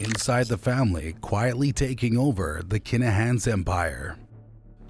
Inside the family, quietly taking over the Kinahans empire.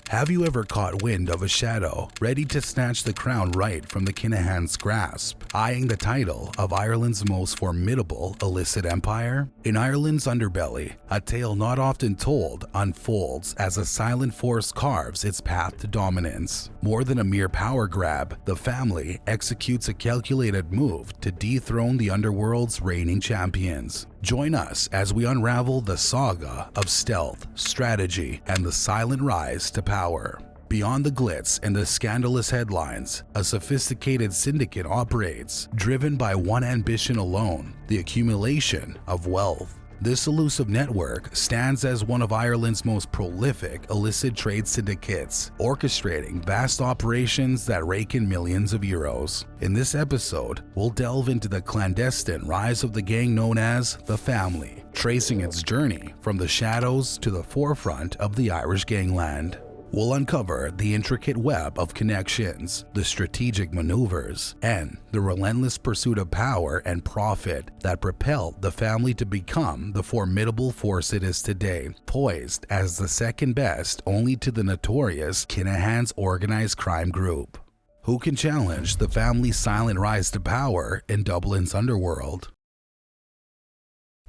Have you ever caught wind of a shadow, ready to snatch the crown right from the Kinahans' grasp, eyeing the title of Ireland's most formidable illicit empire? In Ireland's underbelly, a tale not often told unfolds as a silent force carves its path to dominance. More than a mere power grab, the family executes a calculated move to dethrone the underworld's reigning champions. Join us as we unravel the saga of stealth, strategy, and the silent rise to power. Beyond the glitz and the scandalous headlines, a sophisticated syndicate operates, driven by one ambition alone: the accumulation of wealth. This elusive network stands as one of Ireland's most prolific illicit trade syndicates, orchestrating vast operations that rake in millions of euros. In this episode, we'll delve into the clandestine rise of the gang known as the Family, tracing its journey from the shadows to the forefront of the Irish gangland. We'll uncover the intricate web of connections, the strategic maneuvers, and the relentless pursuit of power and profit that propelled the family to become the formidable force it is today, poised as the second best only to the notorious Kinahans Organized Crime Group. Who can challenge the family's silent rise to power in Dublin's underworld?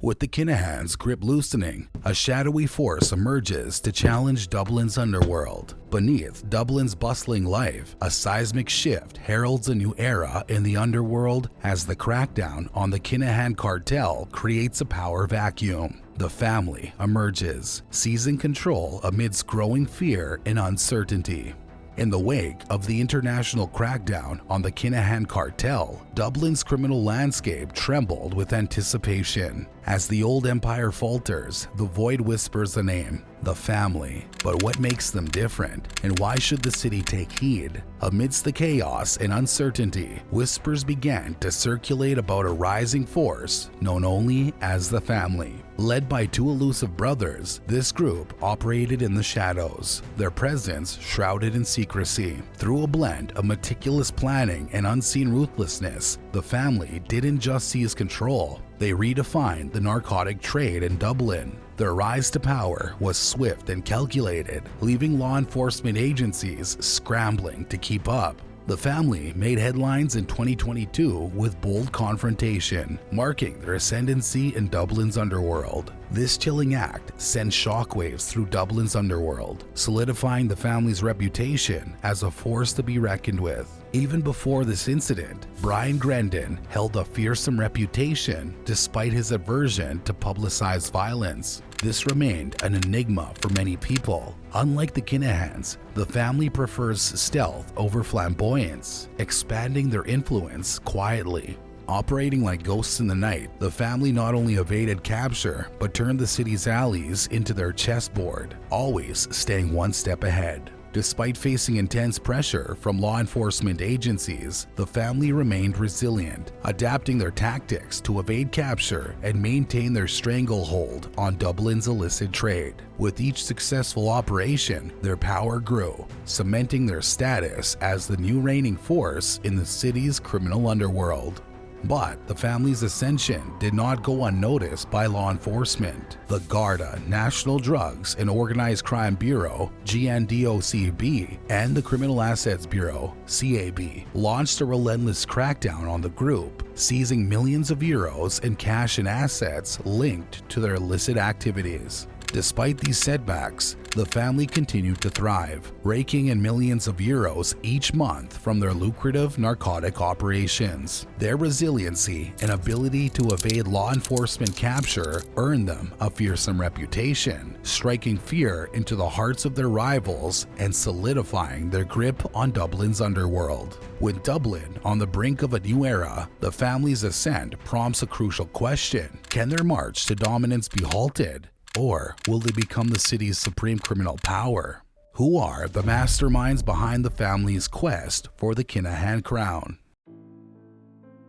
With the Kinahans' grip loosening, a shadowy force emerges to challenge Dublin's underworld. Beneath Dublin's bustling life, a seismic shift heralds a new era in the underworld as the crackdown on the Kinahan Cartel creates a power vacuum. The family emerges, seizing control amidst growing fear and uncertainty. In the wake of the international crackdown on the Kinahan Cartel, Dublin's criminal landscape trembled with anticipation. As the old empire falters, the void whispers a name: the Family. But what makes them different, and why should the city take heed? Amidst the chaos and uncertainty, whispers began to circulate about a rising force known only as the Family. Led by two elusive brothers, this group operated in the shadows, their presence shrouded in secrecy. Through a blend of meticulous planning and unseen ruthlessness, the Family didn't just seize control, they redefined the narcotic trade in Dublin. Their rise to power was swift and calculated, leaving law enforcement agencies scrambling to keep up. The Family made headlines in 2022 with bold confrontation, marking their ascendancy in Dublin's underworld. This chilling act sent shockwaves through Dublin's underworld, solidifying the family's reputation as a force to be reckoned with. Even before this incident, Grendon held a fearsome reputation despite his aversion to publicized violence. This remained an enigma for many people. Unlike the Kinahans, the family prefers stealth over flamboyance, expanding their influence quietly. Operating like ghosts in the night, the family not only evaded capture, but turned the city's alleys into their chessboard, always staying one step ahead. Despite facing intense pressure from law enforcement agencies, the family remained resilient, adapting their tactics to evade capture and maintain their stranglehold on Dublin's illicit trade. With each successful operation, their power grew, cementing their status as the new reigning force in the city's criminal underworld. But the family's ascension did not go unnoticed by law enforcement. The Garda National Drugs and Organized Crime Bureau (GNDOCB) and the Criminal Assets Bureau (CAB) launched a relentless crackdown on the group, seizing millions of euros in cash and assets linked to their illicit activities. Despite these setbacks, the family continued to thrive, raking in millions of euros each month from their lucrative narcotic operations. Their resiliency and ability to evade law enforcement capture earned them a fearsome reputation, striking fear into the hearts of their rivals and solidifying their grip on Dublin's underworld. With Dublin on the brink of a new era, the family's ascent prompts a crucial question: can their march to dominance be halted? Or will they become the city's supreme criminal power? Who are the masterminds behind the family's quest for the Kinahan crown?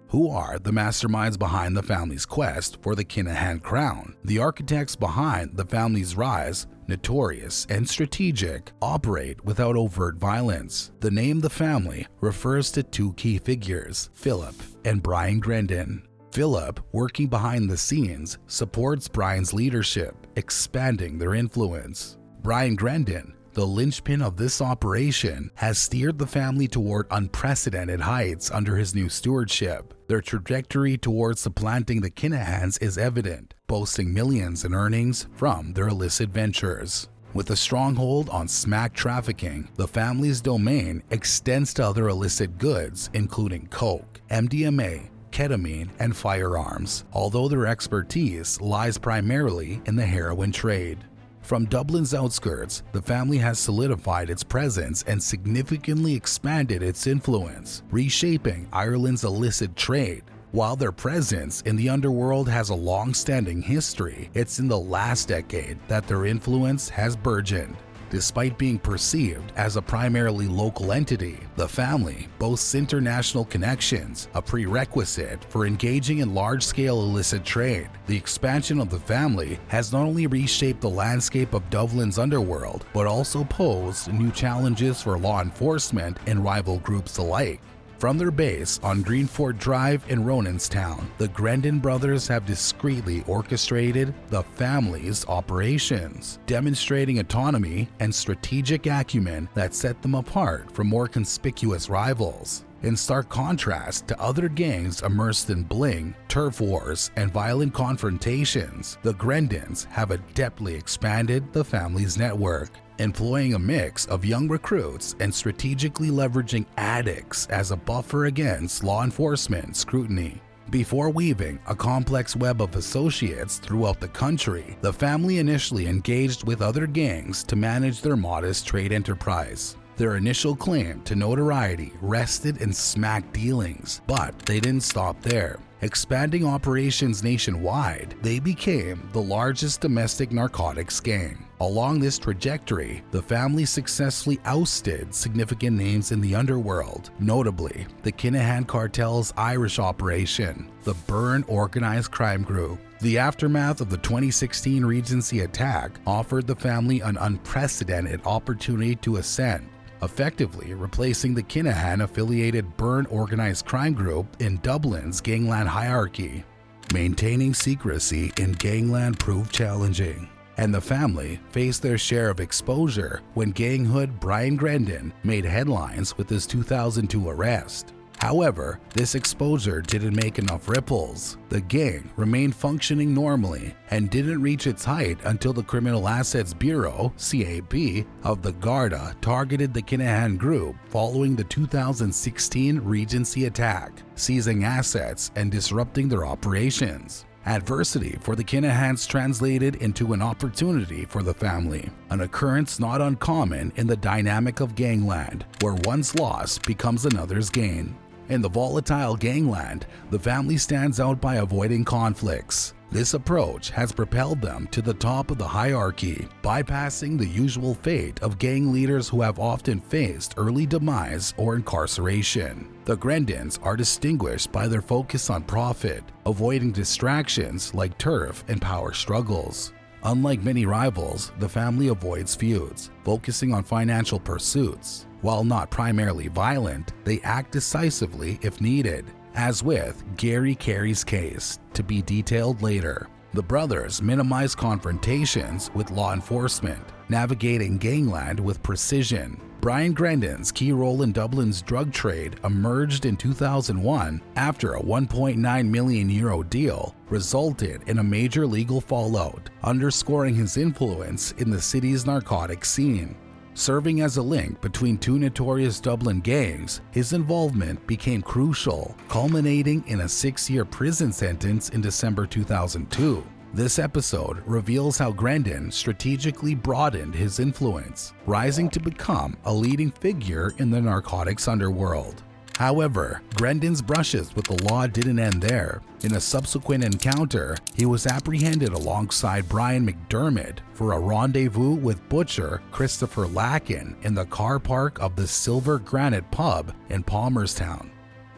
Who are the masterminds behind the family's quest for the Kinahan crown? The architects behind the family's rise, notorious and strategic, operate without overt violence. The name the family refers to two key figures, Philip and Brian Grendon. Philip, working behind the scenes, supports Brian's leadership, expanding their influence. Brian Grendon, the linchpin of this operation, has steered the family toward unprecedented heights under his new stewardship. Their trajectory towards supplanting the Kinahans is evident, boasting millions in earnings from their illicit ventures. With a stronghold on smack trafficking, the family's domain extends to other illicit goods, including coke, MDMA, ketamine, and firearms, although their expertise lies primarily in the heroin trade. From Dublin's outskirts, the family has solidified its presence and significantly expanded its influence, reshaping Ireland's illicit trade. While their presence in the underworld has a long-standing history, it's in the last decade that their influence has burgeoned. Despite being perceived as a primarily local entity, the family boasts international connections, a prerequisite for engaging in large-scale illicit trade. The expansion of the family has not only reshaped the landscape of Dublin's underworld, but also posed new challenges for law enforcement and rival groups alike. From their base on Greenford Drive in Ronanstown, the Grendon brothers have discreetly orchestrated the family's operations, demonstrating autonomy and strategic acumen that set them apart from more conspicuous rivals. In stark contrast to other gangs immersed in bling, turf wars, and violent confrontations, the Grendons have adeptly expanded the family's network, employing a mix of young recruits and strategically leveraging addicts as a buffer against law enforcement scrutiny. Before weaving a complex web of associates throughout the country, the family initially engaged with other gangs to manage their modest trade enterprise. Their initial claim to notoriety rested in smack dealings, but they didn't stop there. Expanding operations nationwide, they became the largest domestic narcotics gang. Along this trajectory, the family successfully ousted significant names in the underworld, notably the Kinahan Cartel's Irish operation, the Burn Organized Crime Group. The aftermath of the 2016 Regency attack offered the family an unprecedented opportunity to ascend, effectively replacing the Kinahan-affiliated Burn Organized Crime Group in Dublin's gangland hierarchy. Maintaining secrecy in gangland proved challenging, and the family faced their share of exposure when gang hood Brian Grendon made headlines with his 2002 arrest. However, this exposure didn't make enough ripples. The gang remained functioning normally and didn't reach its height until the Criminal Assets Bureau (CAB) of the Garda targeted the Kinahan group following the 2016 Regency attack, seizing assets and disrupting their operations. Adversity for the Kinahans translated into an opportunity for the family, an occurrence not uncommon in the dynamic of gangland, where one's loss becomes another's gain. In the volatile gangland, the family stands out by avoiding conflicts. This approach has propelled them to the top of the hierarchy, bypassing the usual fate of gang leaders who have often faced early demise or incarceration. The Grendons are distinguished by their focus on profit, avoiding distractions like turf and power struggles. Unlike many rivals, the family avoids feuds, focusing on financial pursuits. While not primarily violent, they act decisively if needed, as with Gary Carey's case, to be detailed later. The brothers minimize confrontations with law enforcement, navigating gangland with precision. Brian Grendon's key role in Dublin's drug trade emerged in 2001 after a €1.9 million deal resulted in a major legal fallout, underscoring his influence in the city's narcotic scene. Serving as a link between two notorious Dublin gangs, his involvement became crucial, culminating in a 6-year prison sentence in December 2002. This episode reveals how Grendon strategically broadened his influence, rising to become a leading figure in the narcotics underworld. However, Grendon's brushes with the law didn't end there. In a subsequent encounter, he was apprehended alongside Brian McDermott for a rendezvous with butcher Christopher Lacken in the car park of the Silver Granite pub in Palmerstown.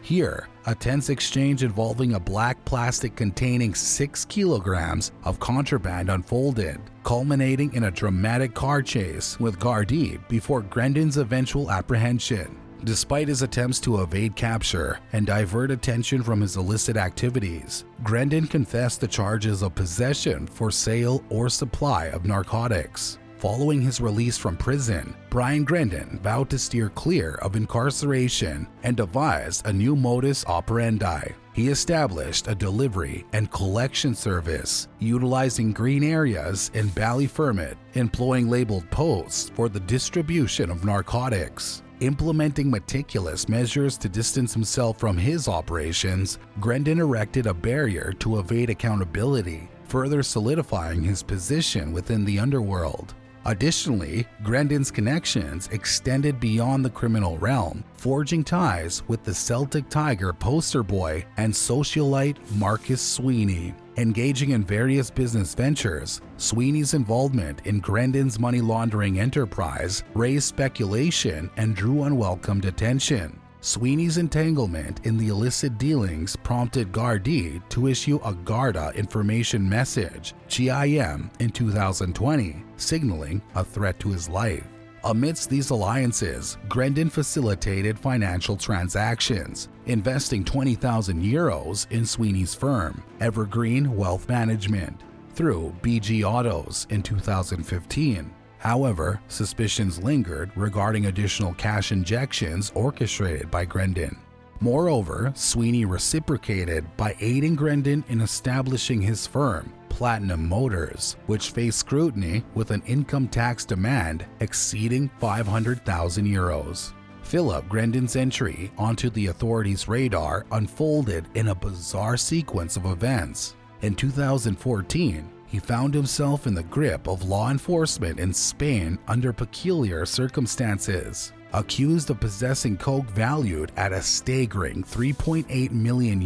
Here, a tense exchange involving a black plastic containing 6 kilograms of contraband unfolded, culminating in a dramatic car chase with Gardaí before Grendon's eventual apprehension. Despite his attempts to evade capture and divert attention from his illicit activities, Grendon confessed to charges of possession for sale or supply of narcotics. Following his release from prison, Brian Grendon vowed to steer clear of incarceration and devised a new modus operandi. He established a delivery and collection service utilizing green areas in Ballyfermot, employing labeled posts for the distribution of narcotics. Implementing meticulous measures to distance himself from his operations, Grendon erected a barrier to evade accountability, further solidifying his position within the underworld. Additionally, Grendon's connections extended beyond the criminal realm, forging ties with the Celtic Tiger poster boy and socialite Marcus Sweeney. Engaging in various business ventures, Sweeney's involvement in Grendon's money laundering enterprise raised speculation and drew unwelcome attention. Sweeney's entanglement in the illicit dealings prompted Gardaí to issue a Garda information message, GIM, in 2020, signaling a threat to his life. Amidst these alliances, Grendon facilitated financial transactions, investing €20,000 in Sweeney's firm, Evergreen Wealth Management, through BG Autos in 2015. However, suspicions lingered regarding additional cash injections orchestrated by Grendon. Moreover, Sweeney reciprocated by aiding Grendon in establishing his firm, Platinum Motors, which faced scrutiny with an income tax demand exceeding €500,000. Philip Grendon's entry onto the authorities' radar unfolded in a bizarre sequence of events. In 2014, he found himself in the grip of law enforcement in Spain under peculiar circumstances. Accused of possessing coke valued at a staggering €3.8 million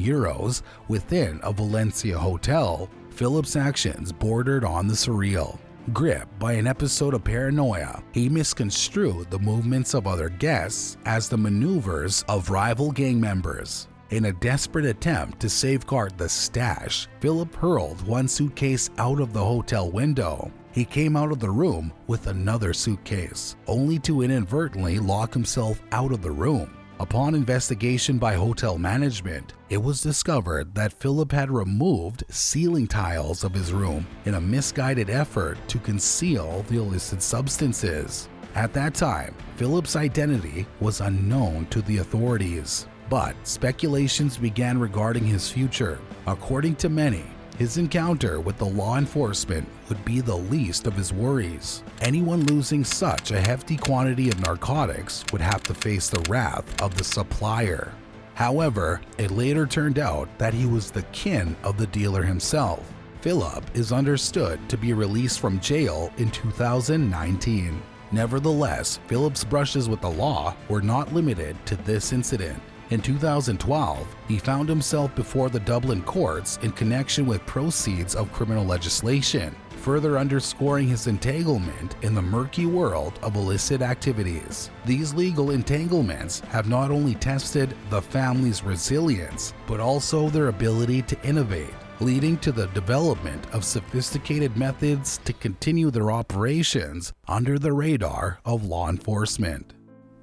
within a Valencia hotel, Philip's actions bordered on the surreal. Gripped by an episode of paranoia, he misconstrued the movements of other guests as the maneuvers of rival gang members. In a desperate attempt to safeguard the stash, Philip hurled one suitcase out of the hotel window. He came out of the room with another suitcase, only to inadvertently lock himself out of the room. Upon investigation by hotel management, it was discovered that Philip had removed ceiling tiles of his room in a misguided effort to conceal the illicit substances. At that time, Philip's identity was unknown to the authorities. But speculations began regarding his future. According to many, his encounter with the law enforcement would be the least of his worries. Anyone losing such a hefty quantity of narcotics would have to face the wrath of the supplier. However, it later turned out that he was the kin of the dealer himself. Philip is understood to be released from jail in 2019. Nevertheless, Philip's brushes with the law were not limited to this incident. In 2012, he found himself before the Dublin courts in connection with proceeds of criminal legislation, further underscoring his entanglement in the murky world of illicit activities. These legal entanglements have not only tested the family's resilience, but also their ability to innovate, leading to the development of sophisticated methods to continue their operations under the radar of law enforcement.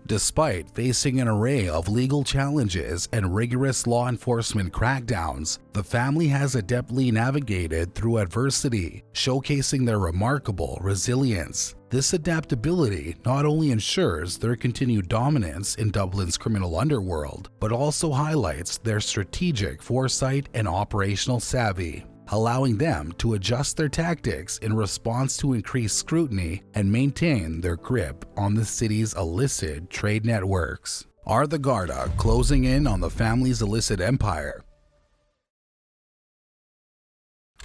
Despite facing an array of legal challenges and rigorous law enforcement crackdowns, the family has adeptly navigated through adversity, showcasing their remarkable resilience. This adaptability not only ensures their continued dominance in Dublin's criminal underworld, but also highlights their strategic foresight and operational savvy, allowing them to adjust their tactics in response to increased scrutiny and maintain their grip on the city's illicit trade networks. Are the Garda closing in on the family's illicit empire?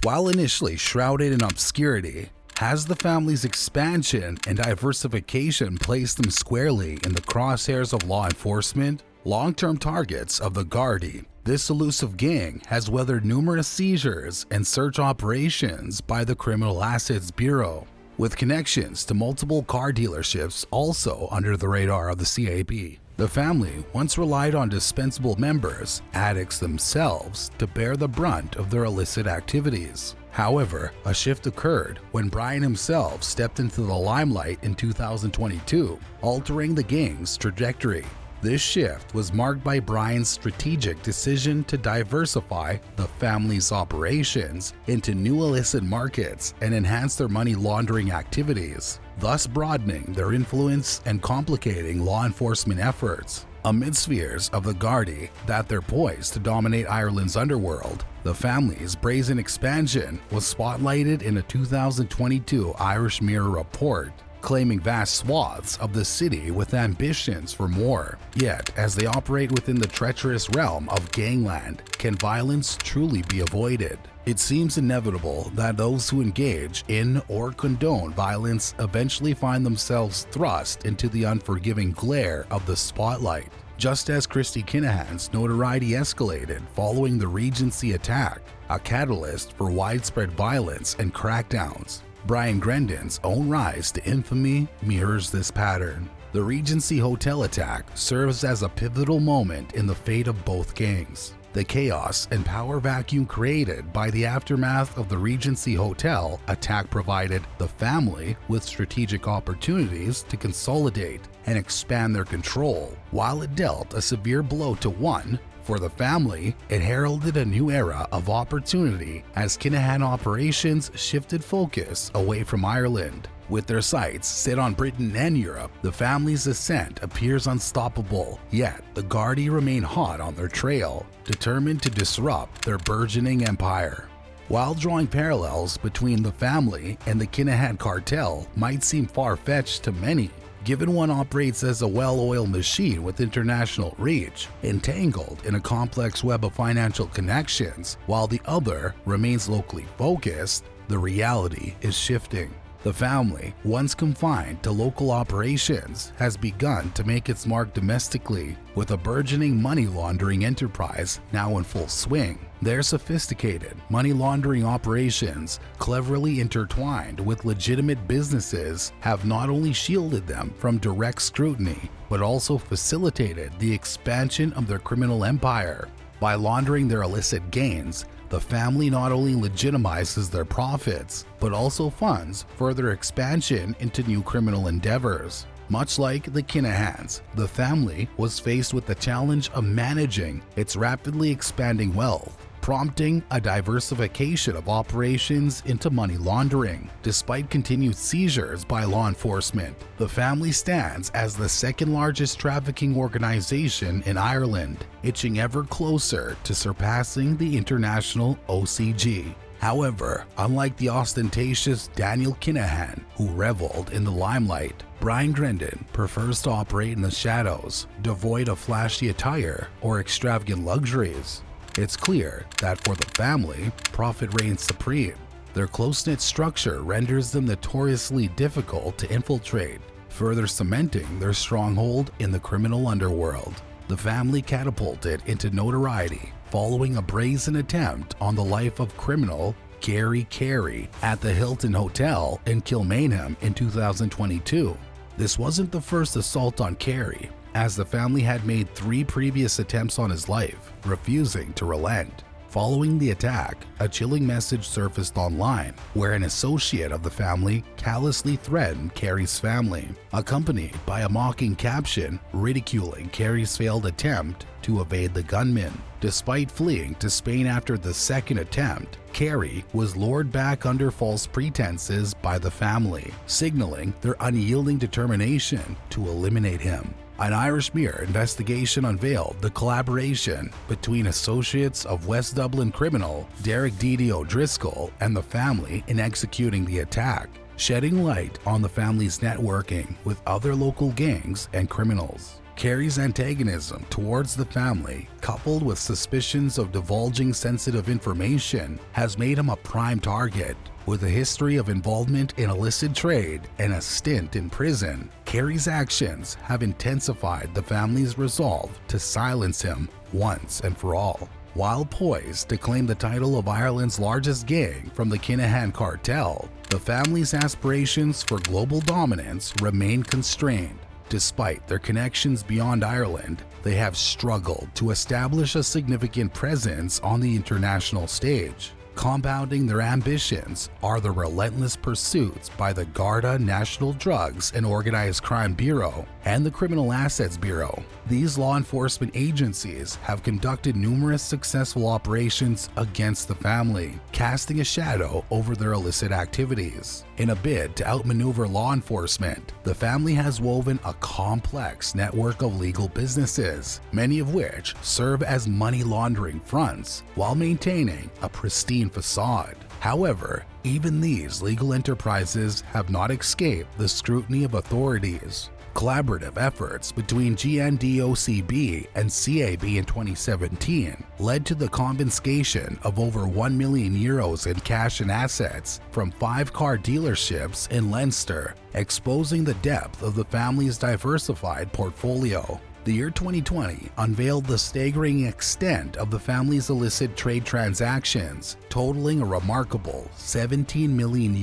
While initially shrouded in obscurity, has the family's expansion and diversification placed them squarely in the crosshairs of law enforcement? Long-term targets of the Gardaí, this elusive gang has weathered numerous seizures and search operations by the Criminal Assets Bureau, with connections to multiple car dealerships also under the radar of the CAB. The family once relied on dispensable members, addicts themselves, to bear the brunt of their illicit activities. However, a shift occurred when Brian himself stepped into the limelight in 2022, altering the gang's trajectory. This shift was marked by Brian's strategic decision to diversify the family's operations into new illicit markets and enhance their money laundering activities, thus broadening their influence and complicating law enforcement efforts. Amidst fears of the Gardaí that they're poised to dominate Ireland's underworld, the family's brazen expansion was spotlighted in a 2022 Irish Mirror report, claiming vast swaths of the city with ambitions for more. Yet, as they operate within the treacherous realm of gangland, can violence truly be avoided? It seems inevitable that those who engage in or condone violence eventually find themselves thrust into the unforgiving glare of the spotlight. Just as Christy Kinahan's notoriety escalated following the Regency attack, a catalyst for widespread violence and crackdowns, Brian Grendon's own rise to infamy mirrors this pattern. The Regency Hotel attack serves as a pivotal moment in the fate of both gangs. The chaos and power vacuum created by the aftermath of the Regency Hotel attack provided the family with strategic opportunities to consolidate and expand their control. While it dealt a severe blow to one, for the family, it heralded a new era of opportunity as Kinahan operations shifted focus away from Ireland. With their sights set on Britain and Europe, the family's ascent appears unstoppable, yet the Gardaí remain hot on their trail, determined to disrupt their burgeoning empire. While drawing parallels between the family and the Kinahan cartel might seem far-fetched to many, given one operates as a well-oiled machine with international reach, entangled in a complex web of financial connections, while the other remains locally focused, the reality is shifting. The family, once confined to local operations, has begun to make its mark domestically, with a burgeoning money laundering enterprise now in full swing. Their sophisticated money laundering operations, cleverly intertwined with legitimate businesses, have not only shielded them from direct scrutiny, but also facilitated the expansion of their criminal empire. By laundering their illicit gains, the family not only legitimizes their profits, but also funds further expansion into new criminal endeavors. Much like the Kinahans, the family was faced with the challenge of managing its rapidly expanding wealth, prompting a diversification of operations into money laundering. Despite continued seizures by law enforcement, the family stands as the second largest trafficking organization in Ireland, inching ever closer to surpassing the international OCG. However, unlike the ostentatious Daniel Kinahan, who reveled in the limelight, Brian Grendon prefers to operate in the shadows, devoid of flashy attire or extravagant luxuries. It's clear that for the family, profit reigns supreme. Their close-knit structure renders them notoriously difficult to infiltrate, further cementing their stronghold in the criminal underworld. The family catapulted into notoriety following a brazen attempt on the life of criminal Gary Carey at the Hilton Hotel in Kilmainham in 2022. This wasn't the first assault on Carey, as the family had made 3 previous attempts on his life, refusing to relent. Following the attack, a chilling message surfaced online where an associate of the family callously threatened Carey's family, accompanied by a mocking caption ridiculing Carey's failed attempt to evade the gunman. Despite fleeing to Spain after the second attempt, Carey was lured back under false pretenses by the family, signaling their unyielding determination to eliminate him. An Irish Mirror investigation unveiled the collaboration between associates of West Dublin criminal Derek Didi O'Driscoll and the family in executing the attack, shedding light on the family's networking with other local gangs and criminals. Carey's antagonism towards the family, coupled with suspicions of divulging sensitive information, has made him a prime target. With a history of involvement in illicit trade and a stint in prison, Carey's actions have intensified the family's resolve to silence him once and for all. While poised to claim the title of Ireland's largest gang from the Kinahan cartel, the family's aspirations for global dominance remain constrained. Despite their connections beyond Ireland, they have struggled to establish a significant presence on the international stage. Compounding their ambitions are the relentless pursuits by the Garda National Drugs and Organized Crime Bureau and the Criminal Assets Bureau. These law enforcement agencies have conducted numerous successful operations against the family, casting a shadow over their illicit activities. In a bid to outmaneuver law enforcement, the family has woven a complex network of legal businesses, many of which serve as money laundering fronts while maintaining a pristine facade. However, even these legal enterprises have not escaped the scrutiny of authorities. Collaborative efforts between GNDOCB and CAB in 2017 led to the confiscation of over €1 million in cash and assets from 5 car dealerships in Leinster, exposing the depth of the family's diversified portfolio. The year 2020 unveiled the staggering extent of the family's illicit trade transactions, totaling a remarkable €17 million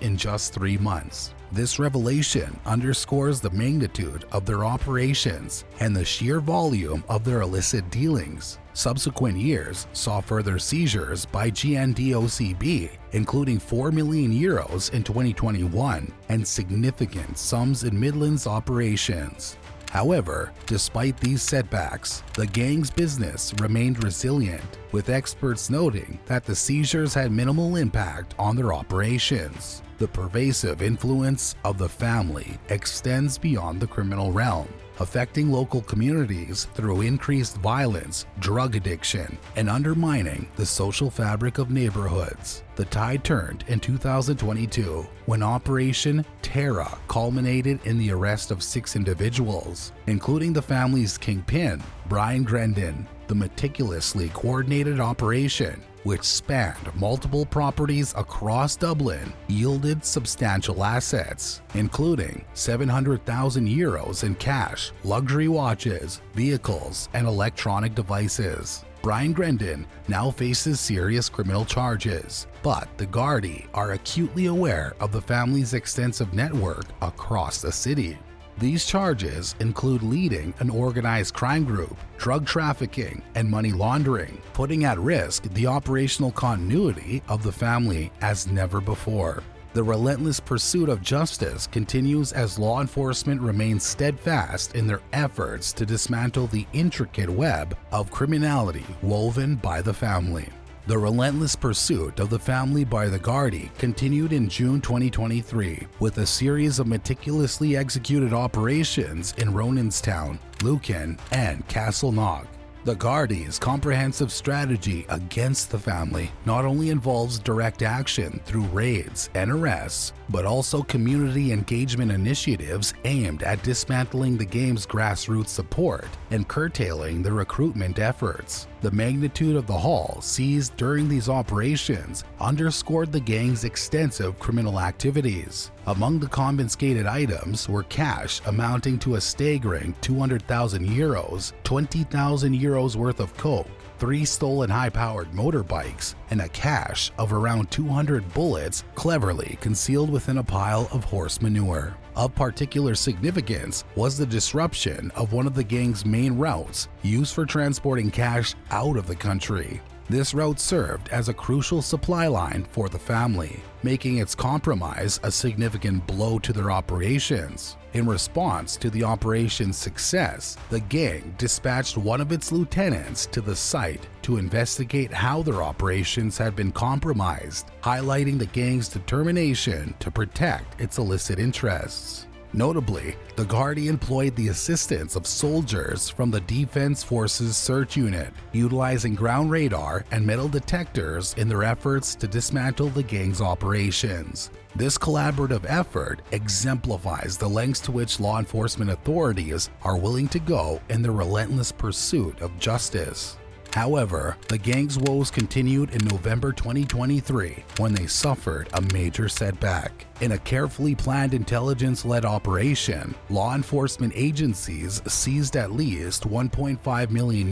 in just 3 months. This revelation underscores the magnitude of their operations and the sheer volume of their illicit dealings. Subsequent years saw further seizures by GNDOCB, including €4 million in 2021 and significant sums in Midlands operations. However, despite these setbacks, the gang's business remained resilient, with experts noting that the seizures had minimal impact on their operations. The pervasive influence of the family extends beyond the criminal realm, affecting local communities through increased violence, drug addiction, and undermining the social fabric of neighborhoods. The tide turned in 2022 when Operation Terra culminated in the arrest of 6 individuals, including the family's Kingpin, Grendon. The meticulously coordinated operation, which spanned multiple properties across Dublin, yielded substantial assets, including €700,000 in cash, luxury watches, vehicles, and electronic devices. Grendon now faces serious criminal charges, but the Gardaí are acutely aware of the family's extensive network across the city. These charges include leading an organized crime group, drug trafficking, and money laundering, putting at risk the operational continuity of the family as never before. The relentless pursuit of justice continues as law enforcement remains steadfast in their efforts to dismantle the intricate web of criminality woven by the family. The relentless pursuit of the family by the Gardaí continued in June 2023 with a series of meticulously executed operations in Ronanstown, Lucan, and Castleknock. The Gardaí's comprehensive strategy against the family not only involves direct action through raids and arrests, but also community engagement initiatives aimed at dismantling the game's grassroots support and curtailing the recruitment efforts. The magnitude of the haul seized during these operations underscored the gang's extensive criminal activities. Among the confiscated items were cash amounting to a staggering €200,000, €20,000 worth of coke, 3 stolen high-powered motorbikes, and a cache of around 200 bullets cleverly concealed within a pile of horse manure. Of particular significance was the disruption of one of the gang's main routes used for transporting cash out of the country. This route served as a crucial supply line for the family, making its compromise a significant blow to their operations. In response to the operation's success, the gang dispatched one of its lieutenants to the site to investigate how their operations had been compromised, highlighting the gang's determination to protect its illicit interests. Notably, the Gardaí employed the assistance of soldiers from the Defense Forces Search Unit, utilizing ground radar and metal detectors in their efforts to dismantle the gang's operations. This collaborative effort exemplifies the lengths to which law enforcement authorities are willing to go in their relentless pursuit of justice. However, the gang's woes continued in November 2023 when they suffered a major setback. In a carefully planned intelligence-led operation, law enforcement agencies seized at least €1.5 million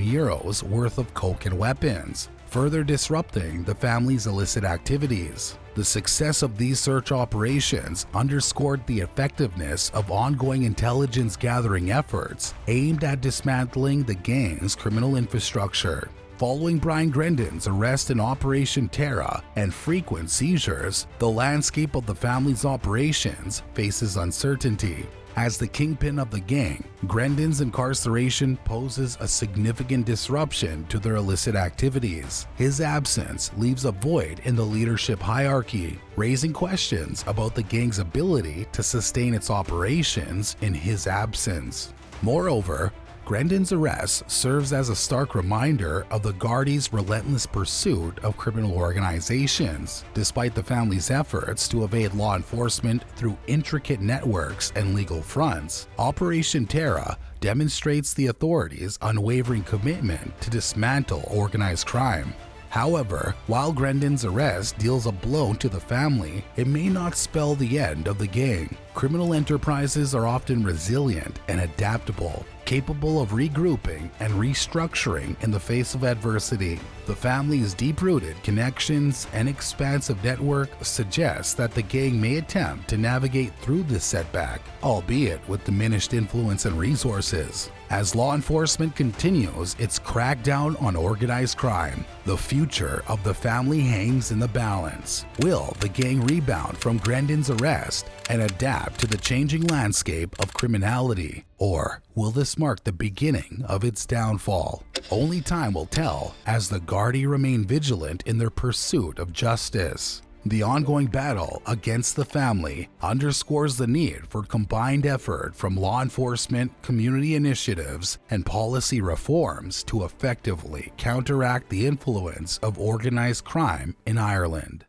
worth of coke and weapons, further disrupting the family's illicit activities. The success of these search operations underscored the effectiveness of ongoing intelligence gathering efforts aimed at dismantling the gang's criminal infrastructure. Following Brian Grendon's arrest in Operation Terra and frequent seizures, the landscape of the family's operations faces uncertainty. As the kingpin of the gang, Grendon's incarceration poses a significant disruption to their illicit activities. His absence leaves a void in the leadership hierarchy, raising questions about the gang's ability to sustain its operations in his absence. Moreover, Grendon's arrest serves as a stark reminder of the Guardi's relentless pursuit of criminal organizations. Despite the family's efforts to evade law enforcement through intricate networks and legal fronts, Operation Terra demonstrates the authorities' unwavering commitment to dismantle organized crime. However, while Grendon's arrest deals a blow to the family, it may not spell the end of the gang. Criminal enterprises are often resilient and adaptable, capable of regrouping and restructuring in the face of adversity. The family's deep-rooted connections and expansive network suggest that the gang may attempt to navigate through this setback, albeit with diminished influence and resources. As law enforcement continues its crackdown on organized crime, the future of the family hangs in the balance. Will the gang rebound from Grendon's arrest and adapt to the changing landscape of criminality? Or will this mark the beginning of its downfall? Only time will tell as the Guardi remain vigilant in their pursuit of justice. The ongoing battle against the family underscores the need for combined effort from law enforcement, community initiatives, and policy reforms to effectively counteract the influence of organized crime in Ireland.